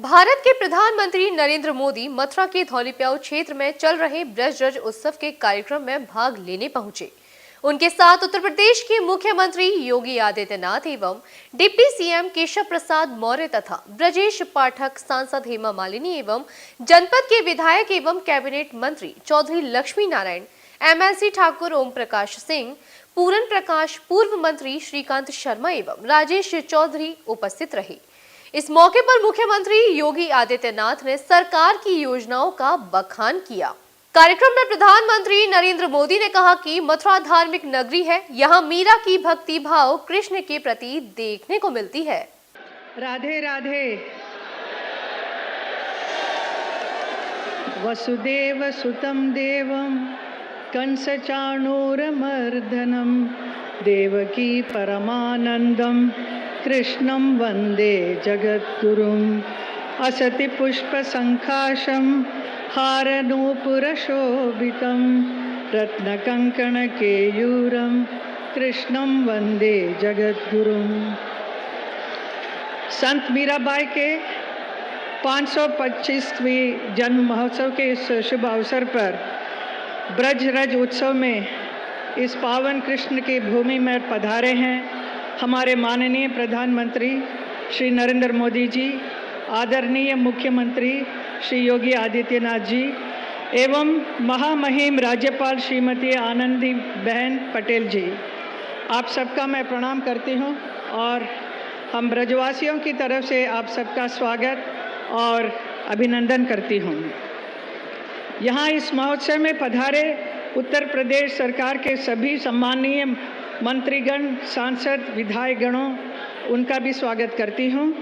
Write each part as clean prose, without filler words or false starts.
भारत के प्रधानमंत्री नरेंद्र मोदी मथुरा के धौलीप्याऊ क्षेत्र में चल रहे ब्रजरज उत्सव के कार्यक्रम में भाग लेने पहुंचे। उनके साथ उत्तर प्रदेश के मुख्यमंत्री योगी आदित्यनाथ एवं डिप्टी सीएम केशव प्रसाद मौर्य तथा ब्रजेश पाठक, सांसद हेमा मालिनी एवं जनपद के विधायक एवं कैबिनेट मंत्री चौधरी लक्ष्मी नारायण, एमएलसी ठाकुर ओम प्रकाश सिंह, पूरन प्रकाश, पूर्व मंत्री श्रीकांत शर्मा एवं राजेश चौधरी उपस्थित रहे। इस मौके पर मुख्यमंत्री योगी आदित्यनाथ ने सरकार की योजनाओं का बखान किया। कार्यक्रम में प्रधानमंत्री नरेंद्र मोदी ने कहा कि मथुरा धार्मिक नगरी है, यहाँ मीरा की भक्ति भाव कृष्ण के प्रति देखने को मिलती है। राधे राधे। वसुदेव सुतं देवं कंस चाणूरमर्दनं देवकी परमानंदं कृष्णं वंदे जगद्गुरुम्। असति पुष्पसंकाशं हारनूपुरशोभितं रत्नकङ्कणकेयूरं कृष्णं वंदे जगद्गुरुम्। संत मीराबाई के 525वीं जन्म महोत्सव के इस शुभ अवसर पर ब्रजरज उत्सव में इस पावन कृष्ण की भूमि में पधारे हैं हमारे माननीय प्रधानमंत्री श्री नरेंद्र मोदी जी, आदरणीय मुख्यमंत्री श्री योगी आदित्यनाथ जी एवं महामहिम राज्यपाल श्रीमती आनंदीबेन पटेल जी। आप सबका मैं प्रणाम करती हूं और हम ब्रजवासियों की तरफ से आप सबका स्वागत और अभिनंदन करती हूं। यहाँ इस महोत्सव में पधारे उत्तर प्रदेश सरकार के सभी सम्माननीय मंत्रीगण, सांसद, विधायकगणों, उनका भी स्वागत करती हूँ।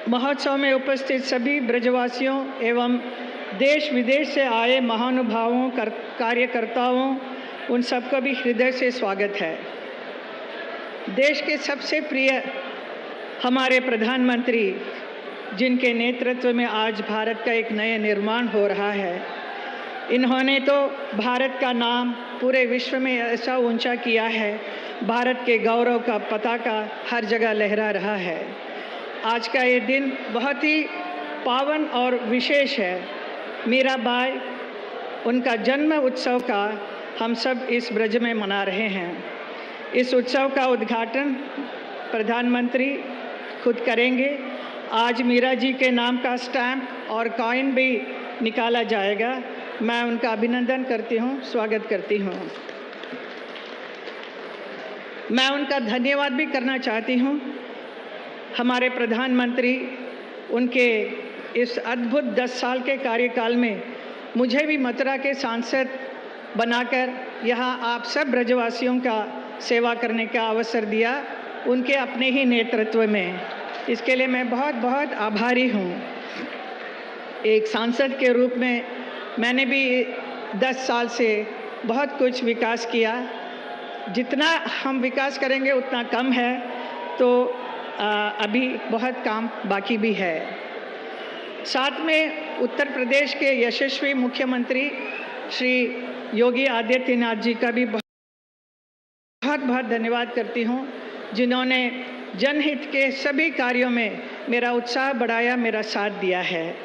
महोत्सव में उपस्थित सभी ब्रजवासियों एवं देश विदेश से आए महानुभावों, कार्यकर्ताओं, उन सबका भी हृदय से स्वागत है। देश के सबसे प्रिय हमारे प्रधानमंत्री, जिनके नेतृत्व में आज भारत का एक नया निर्माण हो रहा है, इन्होंने तो भारत का नाम पूरे विश्व में ऐसा ऊंचा किया है, भारत के गौरव का पताका हर जगह लहरा रहा है। आज का ये दिन बहुत ही पावन और विशेष है। मीराबाई, उनका जन्म उत्सव का हम सब इस ब्रज में मना रहे हैं। इस उत्सव का उद्घाटन प्रधानमंत्री खुद करेंगे। आज मीरा जी के नाम का स्टैम्प और कॉइन भी निकाला जाएगा। मैं उनका अभिनंदन करती हूँ, स्वागत करती हूँ। मैं उनका धन्यवाद भी करना चाहती हूँ। हमारे प्रधानमंत्री, उनके इस अद्भुत 10 साल के कार्यकाल में मुझे भी मथुरा के सांसद बनाकर यहाँ आप सब ब्रजवासियों का सेवा करने का अवसर दिया, उनके अपने ही नेतृत्व में। इसके लिए मैं बहुत बहुत आभारी हूँ। एक सांसद के रूप में मैंने भी 10 साल से बहुत कुछ विकास किया। जितना हम विकास करेंगे उतना कम है, तो अभी बहुत काम बाकी भी है। साथ में उत्तर प्रदेश के यशस्वी मुख्यमंत्री श्री योगी आदित्यनाथ जी का भी बहुत बहुत धन्यवाद करती हूँ, जिन्होंने जनहित के सभी कार्यों में मेरा उत्साह बढ़ाया, मेरा साथ दिया है।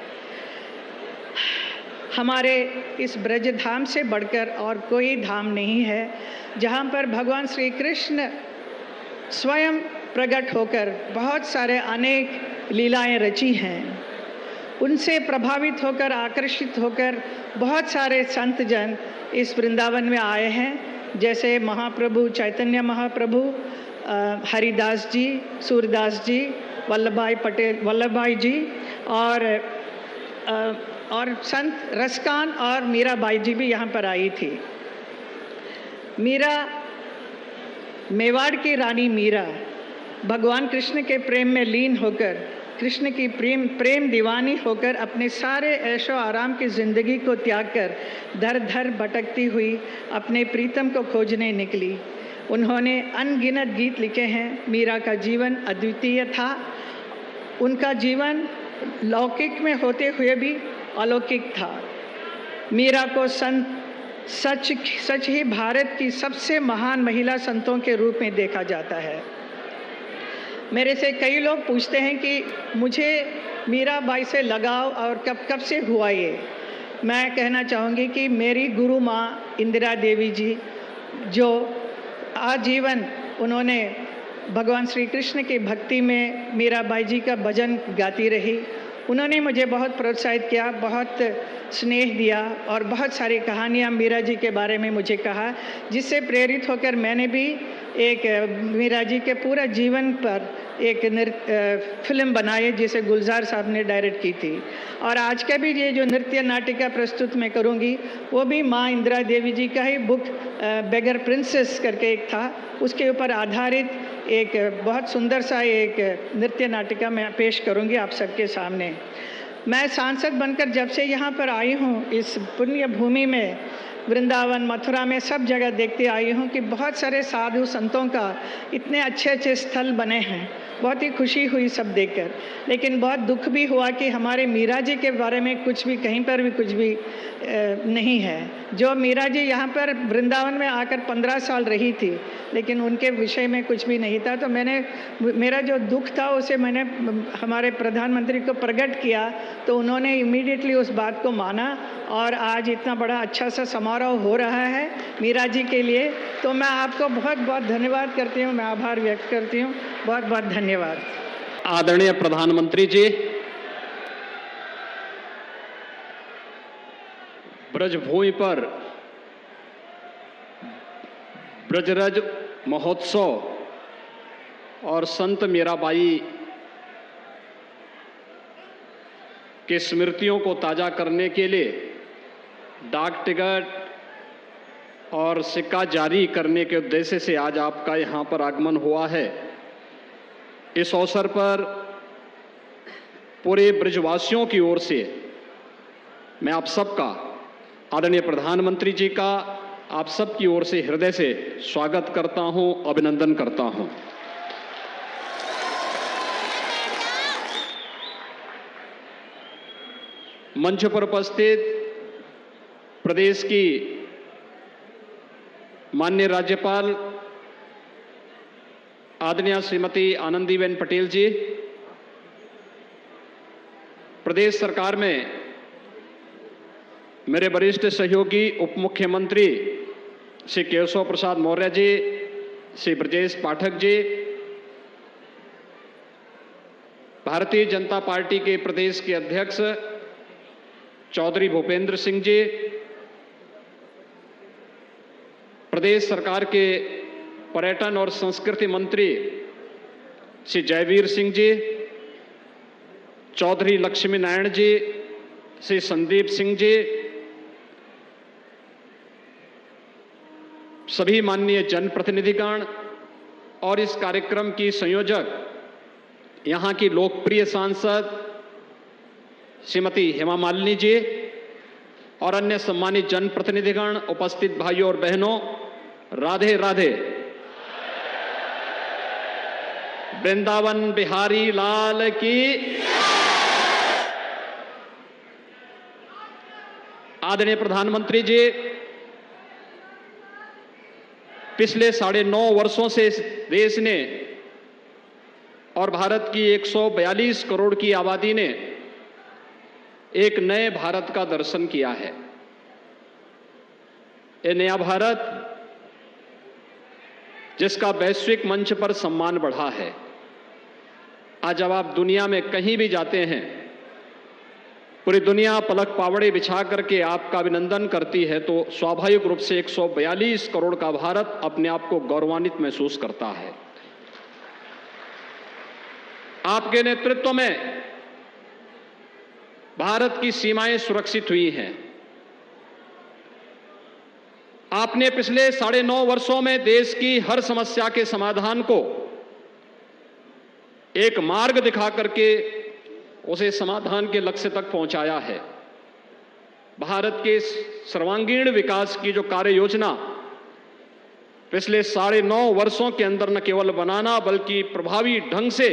हमारे इस ब्रज धाम से बढ़कर और कोई धाम नहीं है, जहाँ पर भगवान श्री कृष्ण स्वयं प्रकट होकर बहुत सारे अनेक लीलाएं रची हैं। उनसे प्रभावित होकर, आकर्षित होकर बहुत सारे संत जन इस वृंदावन में आए हैं, जैसे महाप्रभु चैतन्य महाप्रभु, हरिदास जी, सूरदास जी, वल्लभाई जी और संत रसकान और मीराबाई जी भी यहाँ पर आई थी। मीरा, मेवाड़ की रानी मीरा, भगवान कृष्ण के प्रेम में लीन होकर, कृष्ण की प्रेम दीवानी होकर अपने सारे ऐशो आराम की जिंदगी को त्याग कर दर दर भटकती हुई अपने प्रीतम को खोजने निकली। उन्होंने अनगिनत गीत लिखे हैं। मीरा का जीवन अद्वितीय था। उनका जीवन लौकिक में होते हुए भी अलौकिक था। मीरा को सच ही भारत की सबसे महान महिला संतों के रूप में देखा जाता है। मेरे से कई लोग पूछते हैं कि मुझे मीराबाई से लगाव और कब कब से हुआ ये। मैं कहना चाहूँगी कि मेरी गुरु माँ इंदिरा देवी जी, जो आजीवन उन्होंने भगवान श्री कृष्ण की भक्ति में मीराबाई जी का भजन गाती रही, उन्होंने मुझे बहुत प्रोत्साहित किया, बहुत स्नेह दिया और बहुत सारी कहानियाँ मीरा जी के बारे में मुझे कहा, जिससे प्रेरित होकर मैंने भी एक मीरा जी के पूरा जीवन पर एक फिल्म बनाई जिसे गुलजार साहब ने डायरेक्ट की थी। और आज का भी ये जो नृत्य नाटिका प्रस्तुत मैं करूँगी वो भी माँ इंदिरा देवी जी का ही बुक बेगर प्रिंसेस करके एक था, उसके ऊपर आधारित एक बहुत सुंदर सा एक नृत्य नाटिका मैं पेश करूँगी आप सबके सामने। मैं सांसद बनकर जब से यहाँ पर आई हूँ, इस पुण्य भूमि में, वृंदावन मथुरा में सब जगह देखते आई हूँ कि बहुत सारे साधु संतों का इतने अच्छे अच्छे स्थल बने हैं। बहुत ही खुशी हुई सब देखकर, लेकिन बहुत दुख भी हुआ कि हमारे मीरा जी के बारे में कुछ भी, कहीं पर भी कुछ भी नहीं है। जो मीरा जी यहाँ पर वृंदावन में आकर 15 साल रही थी, लेकिन उनके विषय में कुछ भी नहीं था। तो मेरा जो दुख था उसे मैंने हमारे प्रधानमंत्री को प्रकट किया, तो उन्होंने इमीडिएटली उस बात को माना और आज इतना बड़ा अच्छा सा समारोह हो रहा है मीरा जी के लिए। तो मैं आपको बहुत बहुत धन्यवाद करती हूँ, मैं आभार व्यक्त करती हूँ। बहुत बहुत धन्यवाद। आदरणीय प्रधानमंत्री जी, ब्रजभूमि पर ब्रजरज महोत्सव और संत मीराबाई के स्मृतियों को ताजा करने के लिए डाक टिकट और सिक्का जारी करने के उद्देश्य से आज आपका यहाँ पर आगमन हुआ है। इस अवसर पर पूरे ब्रजवासियों की ओर से मैं आप सबका, आदरणीय प्रधानमंत्री जी का आप सबकी ओर से हृदय से स्वागत करता हूं, अभिनंदन करता हूं। मंच पर उपस्थित प्रदेश की माननीय राज्यपाल आदरणीय श्रीमती आनंदीबेन पटेल जी, प्रदेश सरकार में मेरे वरिष्ठ सहयोगी उप मुख्यमंत्री श्री केशव प्रसाद मौर्य जी, श्री ब्रजेश पाठक जी, भारतीय जनता पार्टी के प्रदेश के अध्यक्ष चौधरी भूपेंद्र सिंह जी, प्रदेश सरकार के पर्यटन और संस्कृति मंत्री श्री जयवीर सिंह जी, चौधरी लक्ष्मी नारायण जी, श्री संदीप सिंह जी, सभी माननीय जनप्रतिनिधिगण और इस कार्यक्रम की संयोजक यहाँ की लोकप्रिय सांसद श्रीमती हेमा मालिनी जी और अन्य सम्मानित जनप्रतिनिधिगण, उपस्थित भाइयों और बहनों, राधे राधे। वृंदावन बिहारी लाल की। आदरणीय प्रधानमंत्री जी, पिछले 9.5 वर्षों से इस देश ने और भारत की 142 करोड़ की आबादी ने एक नए भारत का दर्शन किया है। ये नया भारत जिसका वैश्विक मंच पर सम्मान बढ़ा है। आज जब आप दुनिया में कहीं भी जाते हैं, पूरी दुनिया पलक पावड़े बिछा करके आपका अभिनंदन करती है, तो स्वाभाविक रूप से 142 करोड़ का भारत अपने आप को गौरवान्वित महसूस करता है। आपके नेतृत्व में भारत की सीमाएं सुरक्षित हुई हैं। आपने पिछले 9.5 वर्षों में देश की हर समस्या के समाधान को एक मार्ग दिखा करके उसे समाधान के लक्ष्य तक पहुंचाया है। भारत के सर्वांगीण विकास की जो कार्य योजना पिछले 9.5 वर्षों के अंदर न केवल बनाना बल्कि प्रभावी ढंग से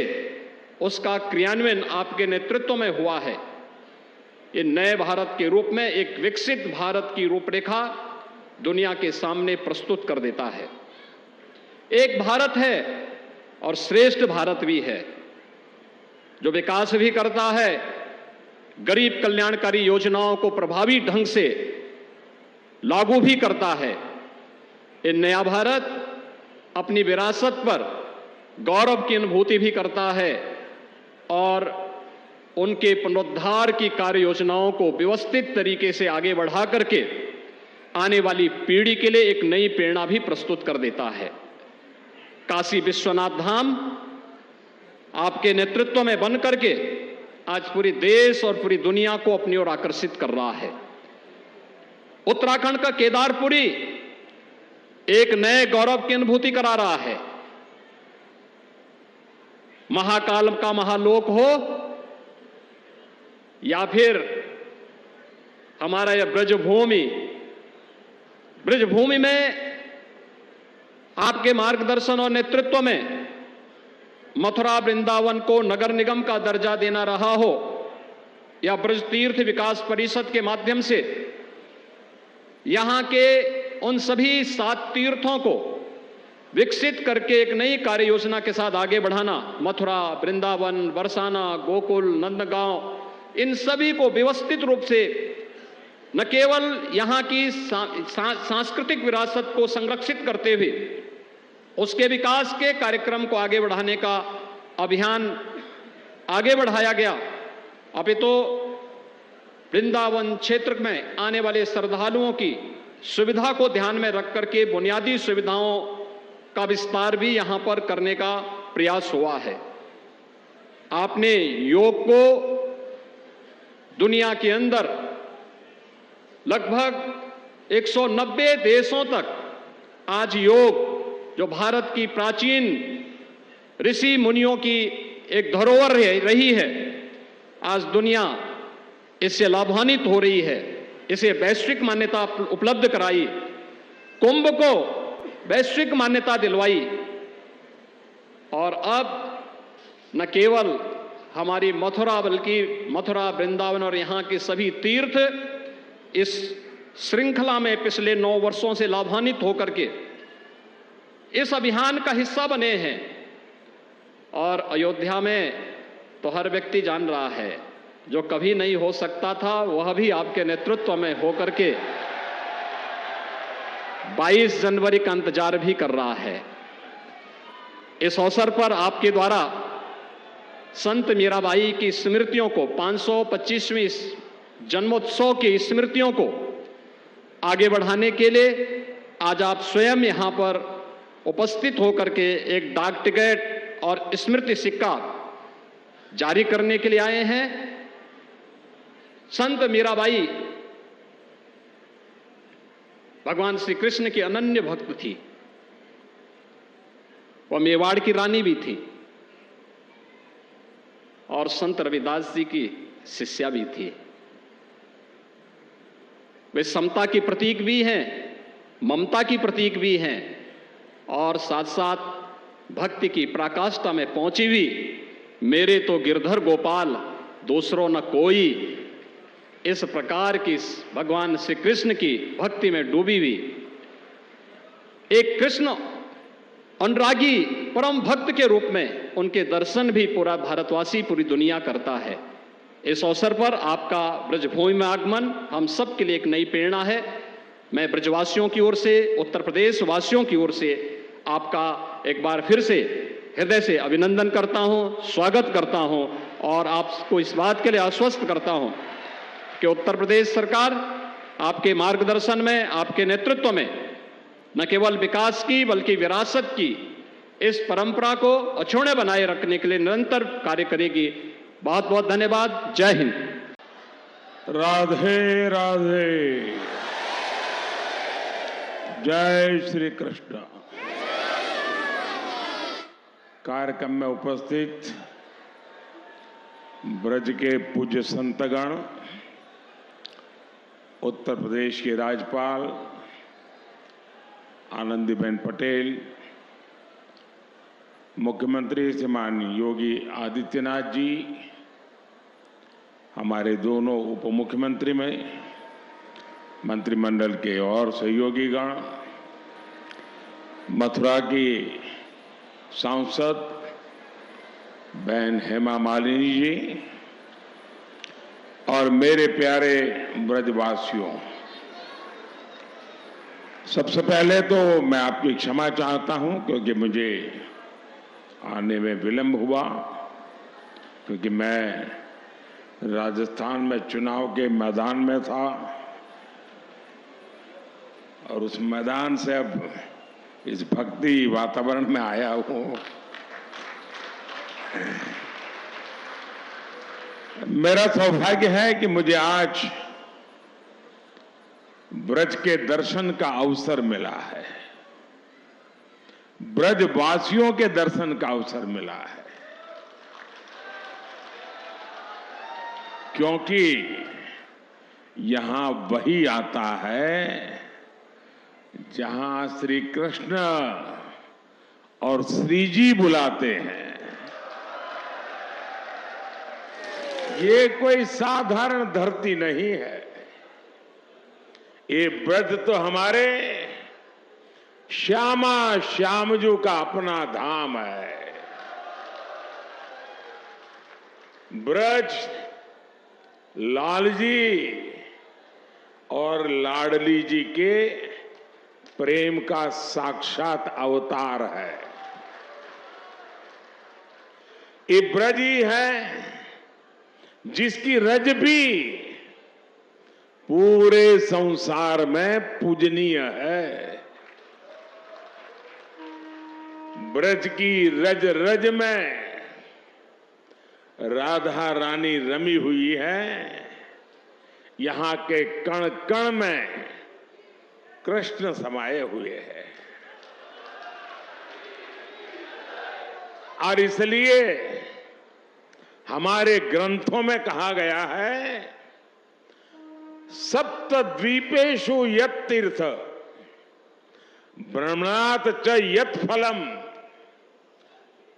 उसका क्रियान्वयन आपके नेतृत्व में हुआ है। ये नए भारत के रूप में एक विकसित भारत की रूपरेखा दुनिया के सामने प्रस्तुत कर देता है। एक भारत है और श्रेष्ठ भारत भी है। जो विकास भी करता है, गरीब कल्याणकारी योजनाओं को प्रभावी ढंग से लागू भी करता है। ये नया भारत अपनी विरासत पर गौरव की अनुभूति भी करता है और उनके पुनरुद्धार की कार्य योजनाओं को व्यवस्थित तरीके से आगे बढ़ा करके आने वाली पीढ़ी के लिए एक नई प्रेरणा भी प्रस्तुत कर देता है। काशी विश्वनाथ धाम आपके नेतृत्व में बन करके आज पूरे देश और पूरी दुनिया को अपनी ओर आकर्षित कर रहा है। उत्तराखंड का केदारपुरी एक नए गौरव की अनुभूति करा रहा है। महाकाल का महालोक हो या फिर हमारा यह ब्रजभूमि में आपके मार्गदर्शन और नेतृत्व में मथुरा वृंदावन को नगर निगम का दर्जा देना रहा हो या ब्रज तीर्थ विकास परिषद के माध्यम से यहां के उन सभी 7 तीर्थों को विकसित करके एक नई कार्य योजना के साथ आगे बढ़ाना, मथुरा, वृंदावन, बरसाना, गोकुल, नंदगांव, इन सभी को व्यवस्थित रूप से न केवल यहां की सांस्कृतिक विरासत को संरक्षित करते हुए उसके विकास के कार्यक्रम को आगे बढ़ाने का अभियान आगे बढ़ाया गया। अभी तो वृंदावन क्षेत्र में आने वाले श्रद्धालुओं की सुविधा को ध्यान में रख करके बुनियादी सुविधाओं का विस्तार भी यहां पर करने का प्रयास हुआ है। आपने योग को दुनिया के अंदर लगभग 190 देशों तक आज योग, जो भारत की प्राचीन ऋषि मुनियों की एक धरोहर रही है, आज दुनिया इससे लाभान्वित हो रही है। इसे वैश्विक मान्यता उपलब्ध कराई, कुंभ को वैश्विक मान्यता दिलवाई और अब न केवल हमारी मथुरा बल्कि मथुरा, वृंदावन और यहाँ के सभी तीर्थ इस श्रृंखला में पिछले 9 वर्षों से लाभान्वित होकर के इस अभियान का हिस्सा बने हैं। और अयोध्या में तो हर व्यक्ति जान रहा है, जो कभी नहीं हो सकता था वह भी आपके नेतृत्व में होकर के 22 जनवरी का इंतजार भी कर रहा है। इस अवसर पर आपके द्वारा संत मीराबाई की स्मृतियों को, 525वीं जन्मोत्सव की स्मृतियों को आगे बढ़ाने के लिए आज आप स्वयं यहां पर उपस्थित होकर के एक डाक टिकट और स्मृति सिक्का जारी करने के लिए आए हैं। संत मीराबाई भगवान श्री कृष्ण की अनन्य भक्त थी। वह मेवाड़ की रानी भी थी और संत रविदास जी की शिष्या भी थी। वे समता की प्रतीक भी हैं, ममता की प्रतीक भी हैं और साथ साथ भक्ति की पराकाष्ठा में पहुंची हुई मेरे तो गिरधर गोपाल दूसरों न कोई, इस प्रकार की भगवान श्री कृष्ण की भक्ति में डूबी हुई एक कृष्ण अनुरागी परम भक्त के रूप में उनके दर्शन भी पूरा भारतवासी, पूरी दुनिया करता है। इस अवसर पर आपका ब्रजभूमि में आगमन हम सब के लिए एक नई प्रेरणा है। मैं ब्रजवासियों की ओर से, उत्तर प्रदेश वासियों की ओर से आपका एक बार फिर से हृदय से अभिनंदन करता हूं, स्वागत करता हूं और आपको इस बात के लिए आश्वस्त करता हूं कि उत्तर प्रदेश सरकार आपके मार्गदर्शन में, आपके नेतृत्व में न केवल विकास की बल्कि विरासत की इस परंपरा को अछूते बनाए रखने के लिए निरंतर कार्य करेगी। बहुत बहुत धन्यवाद। जय हिंद। राधे राधे। जय श्री कृष्ण। कार्यक्रम में उपस्थित ब्रज के पूज्य संतगण, उत्तर प्रदेश के राज्यपाल आनंदीबेन पटेल, मुख्यमंत्री श्रीमान योगी आदित्यनाथ जी, हमारे दोनों उप मुख्यमंत्री में मंत्रिमंडल के और सहयोगीगण, मथुरा की सांसद बहन हेमा मालिनी जी और मेरे प्यारे ब्रजवासियों, सबसे पहले तो मैं आपकी क्षमा चाहता हूं क्योंकि मुझे आने में विलंब हुआ, क्योंकि मैं राजस्थान में चुनाव के मैदान में था और उस मैदान से अब इस भक्ति वातावरण में आया हूं। मेरा सौभाग्य है कि मुझे आज ब्रज के दर्शन का अवसर मिला है, ब्रजवासियों के दर्शन का अवसर मिला है, क्योंकि यहां वही आता है जहां श्री कृष्ण और श्री जी बुलाते हैं। ये कोई साधारण धरती नहीं है, ये ब्रज तो हमारे श्यामा श्यामजू का अपना धाम है। ब्रज लालजी और लाडली जी के प्रेम का साक्षात अवतार है। ये ब्रज ही है जिसकी रज भी पूरे संसार में पूजनीय है। ब्रज की रज रज में राधा रानी रमी हुई है, यहां के कण कण में कृष्ण समाये हुए हैं। और इसलिए हमारे ग्रंथों में कहा गया है, सप्त द्वीपेषु यत् तीर्थ भ्रमणात् च यत् फलम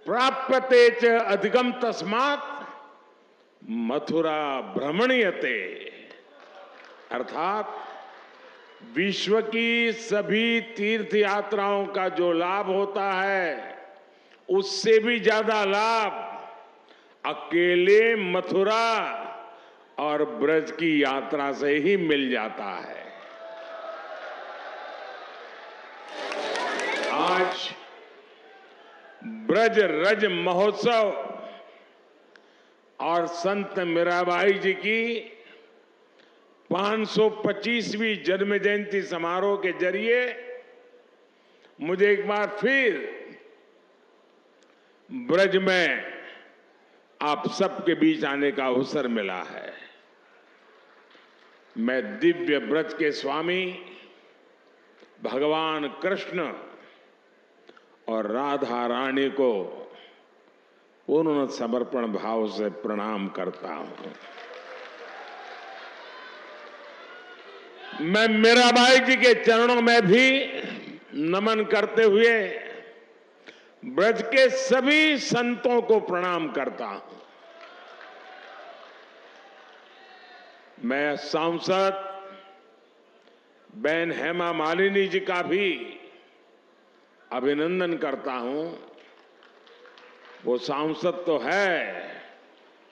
प्राप्यते च अधिकम तस्मात् मथुरा भ्रमणीयते। अर्थात विश्व की सभी तीर्थ यात्राओं का जो लाभ होता है, उससे भी ज्यादा लाभ अकेले मथुरा और ब्रज की यात्रा से ही मिल जाता है। आज ब्रज रज महोत्सव और संत मीराबाई जी की 525वीं जन्म जयंती समारोह के जरिए मुझे एक बार फिर ब्रज में आप सबके बीच आने का अवसर मिला है। मैं दिव्य ब्रज के स्वामी भगवान कृष्ण और राधा रानी को पूर्ण समर्पण भाव से प्रणाम करता हूं। मैं मीराबाई जी के चरणों में भी नमन करते हुए ब्रज के सभी संतों को प्रणाम करता हूं। मैं सांसद बहन हेमा मालिनी जी का भी अभिनंदन करता हूं। वो सांसद तो है,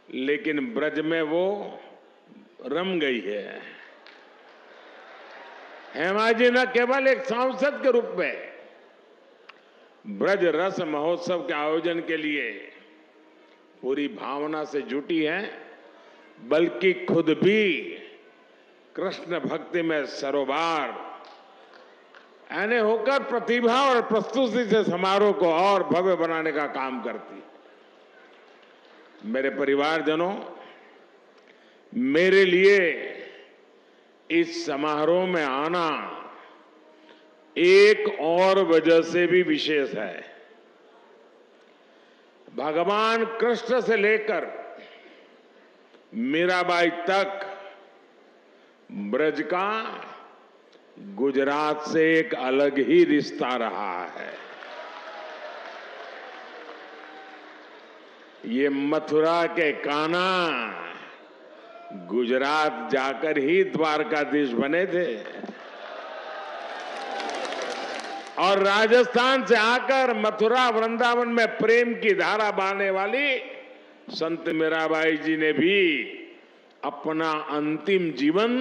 लेकिन ब्रज में वो रम गई है। हेमा जी न केवल एक सांसद के रूप में ब्रज रस महोत्सव के आयोजन के लिए पूरी भावना से जुटी हैं, बल्कि खुद भी कृष्ण भक्ति में सरोबार यानी होकर प्रतिभा और प्रस्तुति से समारोह को और भव्य बनाने का काम करती। मेरे परिवारजनों, मेरे लिए इस समारोह में आना एक और वजह से भी विशेष है। भगवान कृष्ण से लेकर मीराबाई तक ब्रज का गुजरात से एक अलग ही रिश्ता रहा है। ये मथुरा के कान्हा गुजरात जाकर ही द्वारकाधीश बने थे और राजस्थान से आकर मथुरा वृंदावन में प्रेम की धारा बहाने वाली संत मीराबाई जी ने भी अपना अंतिम जीवन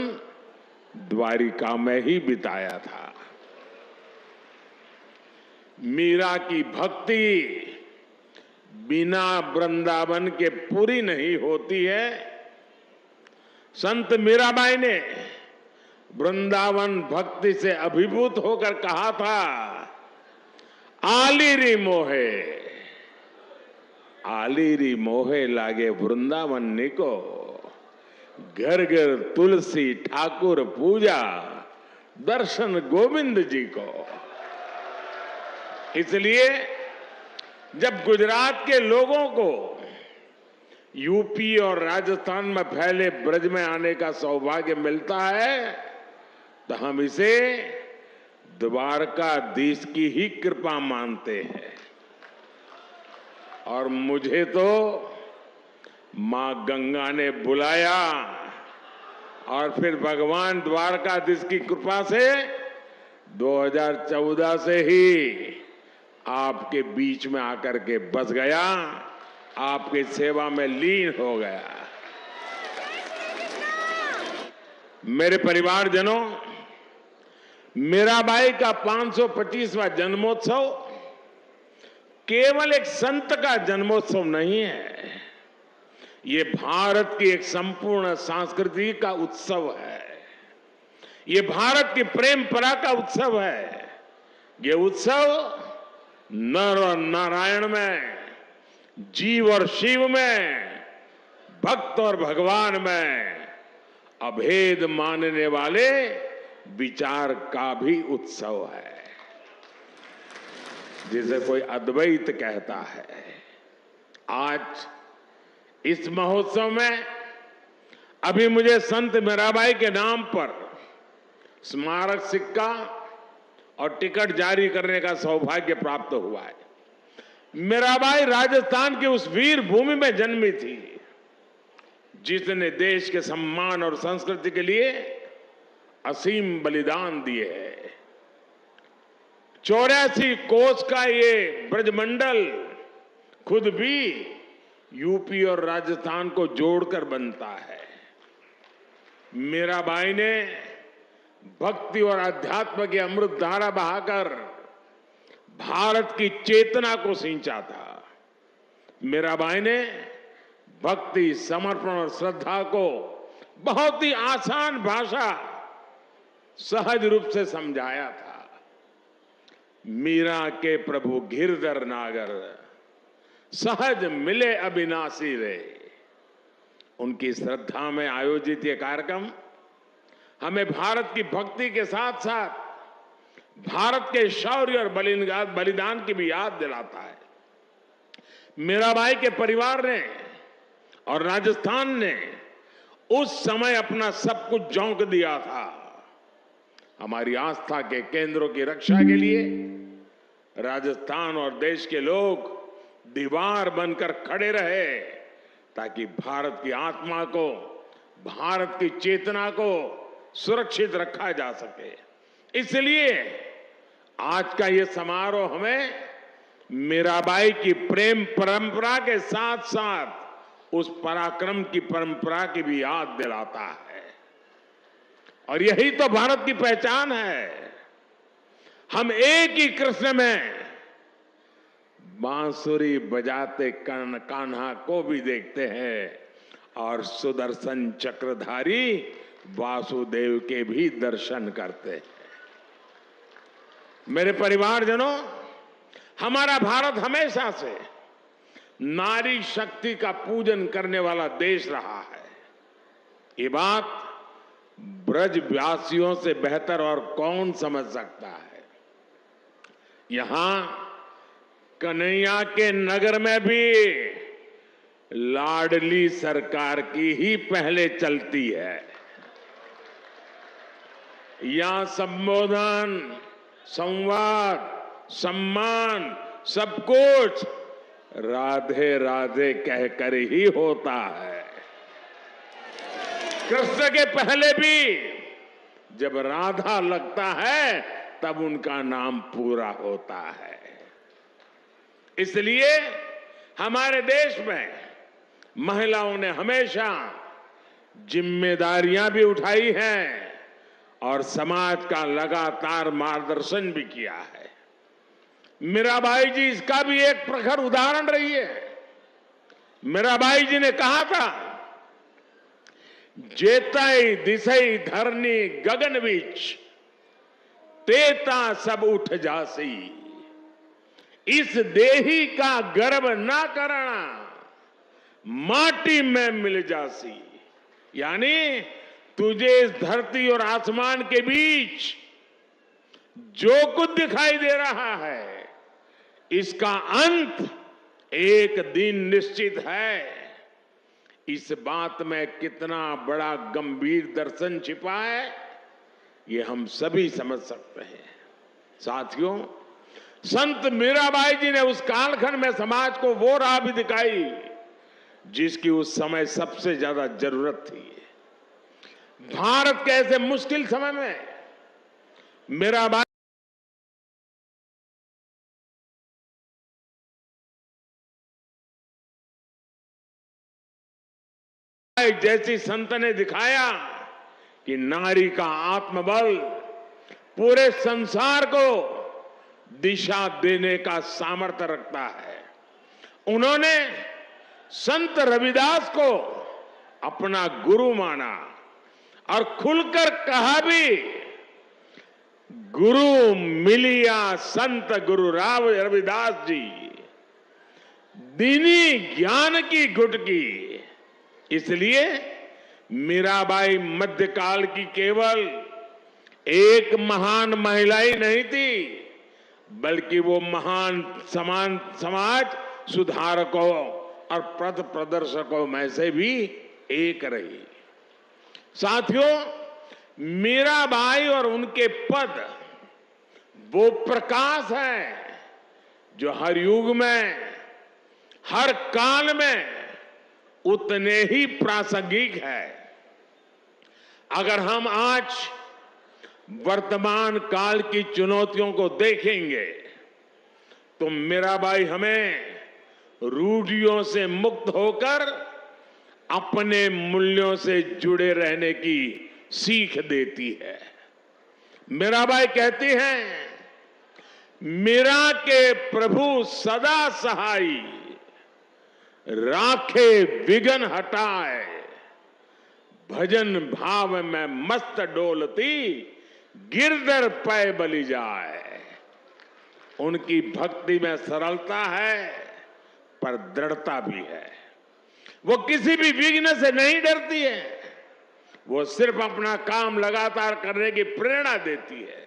द्वारिका में ही बिताया था। मीरा की भक्ति बिना वृंदावन के पूरी नहीं होती है। संत मीराबाई ने वृंदावन भक्ति से अभिभूत होकर कहा था, आलीरी मोहे, आलीरी मोहे लागे वृंदावन निको, घर घर तुलसी ठाकुर पूजा, दर्शन गोविंद जी को। इसलिए जब गुजरात के लोगों को यूपी और राजस्थान में फैले ब्रज में आने का सौभाग्य मिलता है तो हम इसे द्वारकाधीश की ही कृपा मानते हैं। और मुझे तो मां गंगा ने बुलाया और फिर भगवान द्वारकाधीश की कृपा से 2014 से ही आपके बीच में आकर के बस गया, आपकी सेवा में लीन हो गया। मेरे परिवारजनों, मीराबाई का 525वां जन्मोत्सव केवल एक संत का जन्मोत्सव नहीं है, ये भारत की एक संपूर्ण संस्कृति का उत्सव है। ये भारत की प्रेम परा का उत्सव है। ये उत्सव नर और नारायण में, जीव और शिव में, भक्त और भगवान में अभेद मानने वाले विचार का भी उत्सव है, जिसे कोई अद्वैत कहता है। आज इस महोत्सव में अभी मुझे संत मीराबाई के नाम पर स्मारक सिक्का और टिकट जारी करने का सौभाग्य प्राप्त हुआ है। मीराबाई राजस्थान की उस वीर भूमि में जन्मी थी जिसने देश के सम्मान और संस्कृति के लिए असीम बलिदान दिए हैं। 84 कोस का ये ब्रजमंडल खुद भी यूपी और राजस्थान को जोड़कर बनता है। मीराबाई ने भक्ति और अध्यात्म की अमृत धारा बहाकर भारत की चेतना को सिंचा था। मीराबाई ने भक्ति, समर्पण और श्रद्धा को बहुत ही आसान भाषा, सहज रूप से समझाया था। मीरा के प्रभु गिरधर नागर, सहज मिले अविनाशी रे। उनकी श्रद्धा में आयोजित ये कार्यक्रम हमें भारत की भक्ति के साथ साथ भारत के शौर्य और बलिदान की भी याद दिलाता है। मीराबाई के परिवार ने और राजस्थान ने उस समय अपना सब कुछ झोंक दिया था। हमारी आस्था के केंद्रों की रक्षा के लिए राजस्थान और देश के लोग दीवार बनकर खड़े रहे ताकि भारत की आत्मा को, भारत की चेतना को सुरक्षित रखा जा सके। इसलिए आज का ये समारोह हमें मीराबाई की प्रेम परंपरा के साथ साथ उस पराक्रम की परंपरा की भी याद दिलाता है। और यही तो भारत की पहचान है। हम एक ही कृष्ण में बांसुरी बजाते कर्ण कान्हा को भी देखते हैं और सुदर्शन चक्रधारी वासुदेव के भी दर्शन करते हैं। मेरे परिवारजनों, हमारा भारत हमेशा से नारी शक्ति का पूजन करने वाला देश रहा है। ये बात ब्रजवासियों से बेहतर और कौन समझ सकता है। यहां कन्हैया के नगर में भी लाडली सरकार की ही पहले चलती है। यहां संबोधन, संवाद, सम्मान सब कुछ राधे राधे कहकर ही होता है। कृष्ण के पहले भी जब राधा लगता है तब उनका नाम पूरा होता है। इसलिए हमारे देश में महिलाओं ने हमेशा जिम्मेदारियां भी उठाई हैं और समाज का लगातार मार्गदर्शन भी किया है। मीराबाई जी इसका भी एक प्रखर उदाहरण रही है। मीराबाई जी ने कहा था, जेतई दिसई धरनी गगन बीच, तेता सब उठ जासी, इस देही का गर्व ना करना, माटी में मिल जासी। यानी तुझे इस धरती और आसमान के बीच जो कुछ दिखाई दे रहा है, इसका अंत एक दिन निश्चित है। इस बात में कितना बड़ा गंभीर दर्शन छिपा है, ये हम सभी समझ सकते हैं। साथियों, संत मीराबाई जी ने उस कालखंड में समाज को वो राह भी दिखाई जिसकी उस समय सबसे ज्यादा जरूरत थी। भारत के ऐसे मुश्किल समय में मीराबाई जैसी संत ने दिखाया कि नारी का आत्मबल पूरे संसार को दिशा देने का सामर्थ्य रखता है। उन्होंने संत रविदास को अपना गुरु माना और खुलकर कहा भी, गुरु मिलिया संत गुरु राव रविदास जी, दीनी ज्ञान की गुटकी। इसलिए मीराबाई मध्यकाल की केवल एक महान महिला ही नहीं थी, बल्कि वो महान समाज सुधारकों और पथ प्रदर्शकों में से भी एक रही। साथियों, मीराबाई और उनके पद वो प्रकाश है जो हर युग में, हर काल में उतने ही प्रासंगिक है। अगर हम आज वर्तमान काल की चुनौतियों को देखेंगे तो मीराबाई हमें रूढ़ियों से मुक्त होकर अपने मूल्यों से जुड़े रहने की सीख देती है। मीराबाई कहती हैं, मीरा के प्रभु सदा सहाई, राखे विघन हटाए, भजन भाव में मस्त डोलती, गिरधर पै बलि जाए। उनकी भक्ति में सरलता है पर दृढ़ता भी है। वो किसी भी विघ्न से नहीं डरती है, वो सिर्फ अपना काम लगातार करने की प्रेरणा देती है।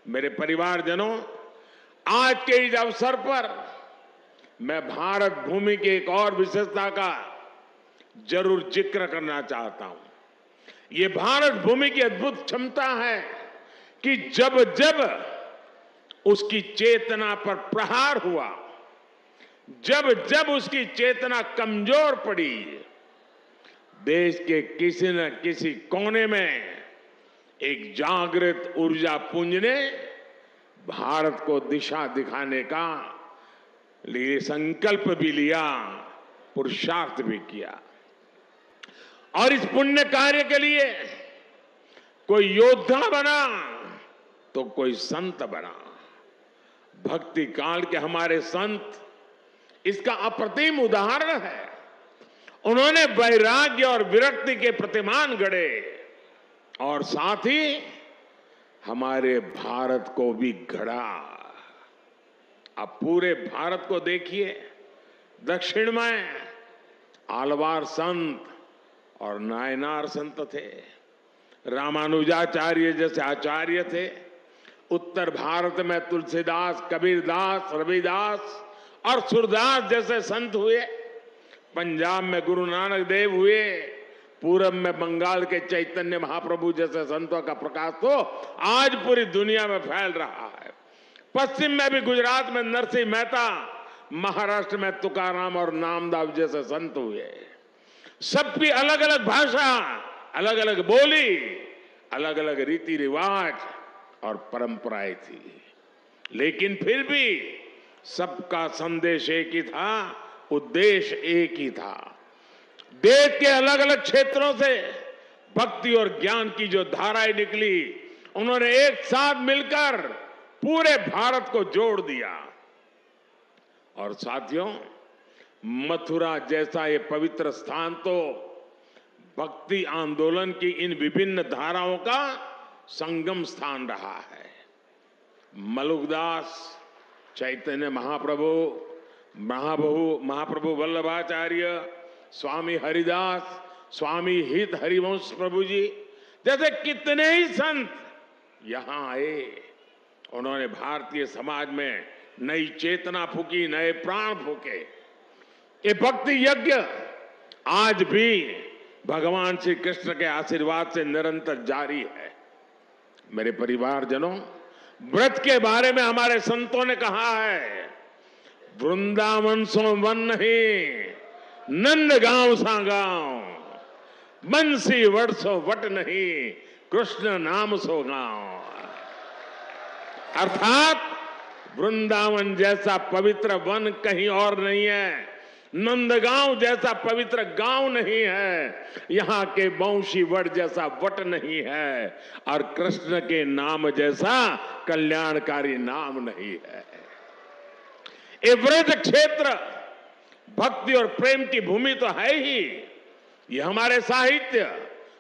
मेरे परिवारजनों, आज के इस अवसर पर मैं भारत भूमि की एक और विशेषता का जरूर जिक्र करना चाहता हूं। ये भारत भूमि की अद्भुत क्षमता है कि जब जब उसकी चेतना पर प्रहार हुआ, जब जब उसकी चेतना कमजोर पड़ी, देश के किसी न किसी कोने में एक जागृत ऊर्जा पुंज ने भारत को दिशा दिखाने का लिए संकल्प भी लिया, पुरुषार्थ भी किया। और इस पुण्य कार्य के लिए कोई योद्धा बना तो कोई संत बना। भक्ति काल के हमारे संत इसका अप्रतिम उदाहरण है। उन्होंने वैराग्य और विरक्ति के प्रतिमान गढ़े और साथ ही हमारे भारत को भी गढ़ा। अब पूरे भारत को देखिए, दक्षिण में आलवार संत और नायनार संत थे, रामानुजाचार्य जैसे आचार्य थे। उत्तर भारत में तुलसीदास, कबीरदास, रविदास और सूरदास जैसे संत हुए। पंजाब में गुरु नानक देव हुए। पूरब में बंगाल के चैतन्य महाप्रभु जैसे संतों का प्रकाश तो आज पूरी दुनिया में फैल रहा है। पश्चिम में भी गुजरात में नरसिंह मेहता, महाराष्ट्र में तुकाराम और नामदास जैसे संत हुए। सबकी अलग अलग भाषा, अलग अलग बोली, अलग अलग रीति रिवाज और परंपराएं थी, लेकिन फिर भी सबका संदेश एक ही था, उद्देश्य एक ही था। देश के अलग अलग क्षेत्रों से भक्ति और ज्ञान की जो धाराएं निकली, उन्होंने एक साथ मिलकर पूरे भारत को जोड़ दिया। और साथियों, मथुरा जैसा ये पवित्र स्थान तो भक्ति आंदोलन की इन विभिन्न धाराओं का संगम स्थान रहा है। मलुकदास, चैतन्य महाप्रभु वल्लभाचार्य, स्वामी हरिदास, स्वामी हित हरिवंश प्रभु जी जैसे कितने ही संत यहां आए। उन्होंने भारतीय समाज में नई चेतना फूकी, नए प्राण फूके। ये भक्ति यज्ञ आज भी भगवान श्री कृष्ण के आशीर्वाद से निरंतर जारी है। मेरे परिवारजनों, व्रत के बारे में हमारे संतों ने कहा है, वृंदावन सो वन नहीं, नंद गांव सा गांव, बंसी वट सो वट नहीं, कृष्ण नाम सो गांव। अर्थात वृंदावन जैसा पवित्र वन कहीं और नहीं है, नंदगांव जैसा पवित्र गांव नहीं है, यहां के बंशी वट जैसा वट नहीं है, और कृष्ण के नाम जैसा कल्याणकारी नाम नहीं है। ये व्रज क्षेत्र भक्ति और प्रेम की भूमि तो है ही, ये हमारे साहित्य,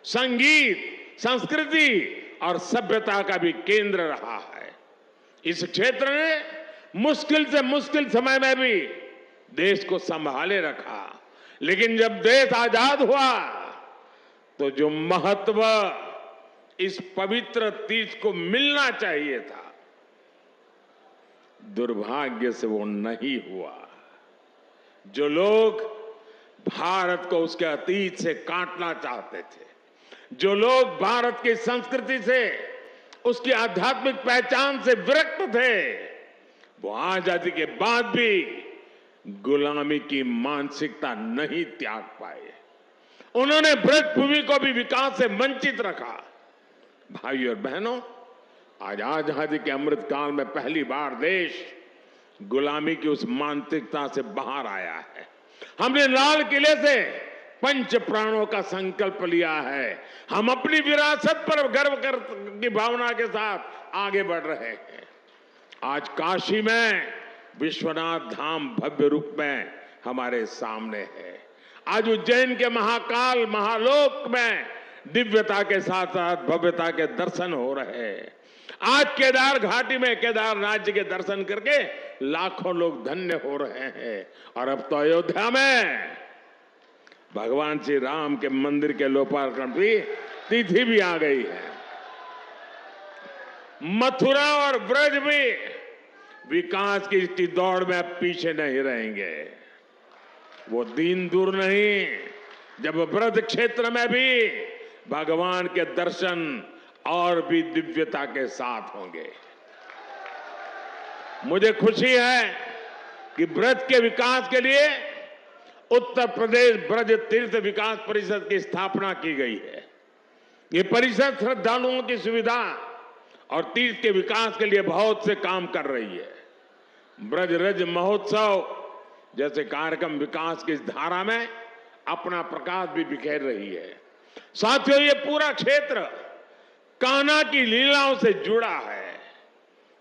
संगीत, संस्कृति और सभ्यता का भी केंद्र रहा है। इस क्षेत्र ने मुश्किल से मुश्किल समय में भी देश को संभाले रखा, लेकिन जब देश आजाद हुआ तो जो महत्व इस पवित्र तीर्थ को मिलना चाहिए था, दुर्भाग्य से वो नहीं हुआ। जो लोग भारत को उसके अतीत से काटना चाहते थे, जो लोग भारत की संस्कृति से, उसकी आध्यात्मिक पहचान से विरक्त थे, वो आजादी के बाद भी गुलामी की मानसिकता नहीं त्याग पाए। उन्होंने ब्रज भूमि को भी विकास से वंचित रखा। भाई और बहनों, आज आजादी के अमृत काल में पहली बार देश गुलामी की उस मानसिकता से बाहर आया है। हमने लाल किले से पंच प्राणों का संकल्प लिया है। हम अपनी विरासत पर गर्व की भावना के साथ आगे बढ़ रहे हैं। आज काशी में विश्वनाथ धाम भव्य रूप में हमारे सामने है। आज उज्जैन के महाकाल महालोक में दिव्यता के साथ साथ भव्यता के दर्शन हो रहे हैं। आज केदार घाटी में केदारनाथ जी के दर्शन करके लाखों लोग धन्य हो रहे हैं। और अब तो अयोध्या में भगवान श्री राम के मंदिर के लोकार्पण की तिथि भी आ गई है। मथुरा और ब्रज भी विकास की इसकी दौड़ में अब पीछे नहीं रहेंगे। वो दिन दूर नहीं जब ब्रज क्षेत्र में भी भगवान के दर्शन और भी दिव्यता के साथ होंगे। मुझे खुशी है कि ब्रज के विकास के लिए उत्तर प्रदेश ब्रज तीर्थ विकास परिषद की स्थापना की गई है। ये परिषद श्रद्धालुओं की सुविधा और तीर्थ के विकास के लिए बहुत से काम कर रही है। ब्रज रज महोत्सव जैसे कार्यक्रम विकास की इस धारा में अपना प्रकाश भी बिखेर रही है। साथियों, ये पूरा क्षेत्र कान्हा की लीलाओं से जुड़ा है।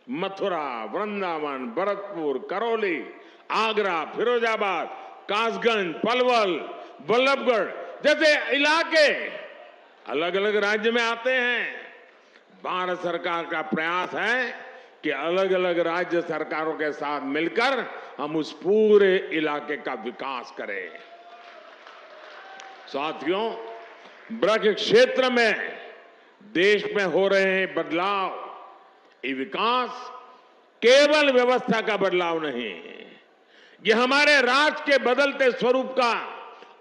मथुरा, वृंदावन, भरतपुर, करौली, आगरा, फिरोजाबाद, कासगंज, पलवल, बल्लभगढ़ जैसे इलाके अलग अलग राज्य में आते हैं। भारत सरकार का प्रयास है कि अलग अलग राज्य सरकारों के साथ मिलकर हम उस पूरे इलाके का विकास करें। साथियों, ब्रज क्षेत्र में देश में हो रहे हैं बदलाव, ये विकास केवल व्यवस्था का बदलाव नहीं, ये हमारे राष्ट्र के बदलते स्वरूप का,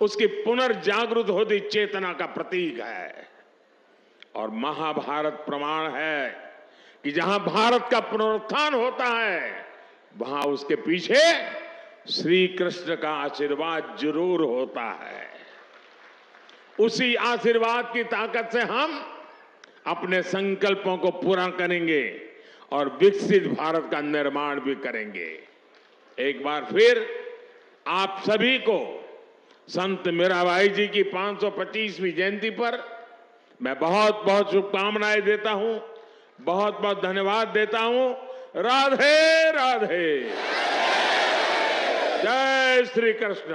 उसकी पुनर्जागृत होती चेतना का प्रतीक है। और महाभारत प्रमाण है कि जहां भारत का पुनरुत्थान होता है, वहां उसके पीछे श्री कृष्ण का आशीर्वाद जरूर होता है। उसी आशीर्वाद की ताकत से हम अपने संकल्पों को पूरा करेंगे और विकसित भारत का निर्माण भी करेंगे। एक बार फिर आप सभी को संत मीराबाई जी की 525वीं जयंती पर मैं बहुत बहुत शुभकामनाएं देता हूं, बहुत बहुत धन्यवाद देता हूं। राधे राधे। जय श्री कृष्ण।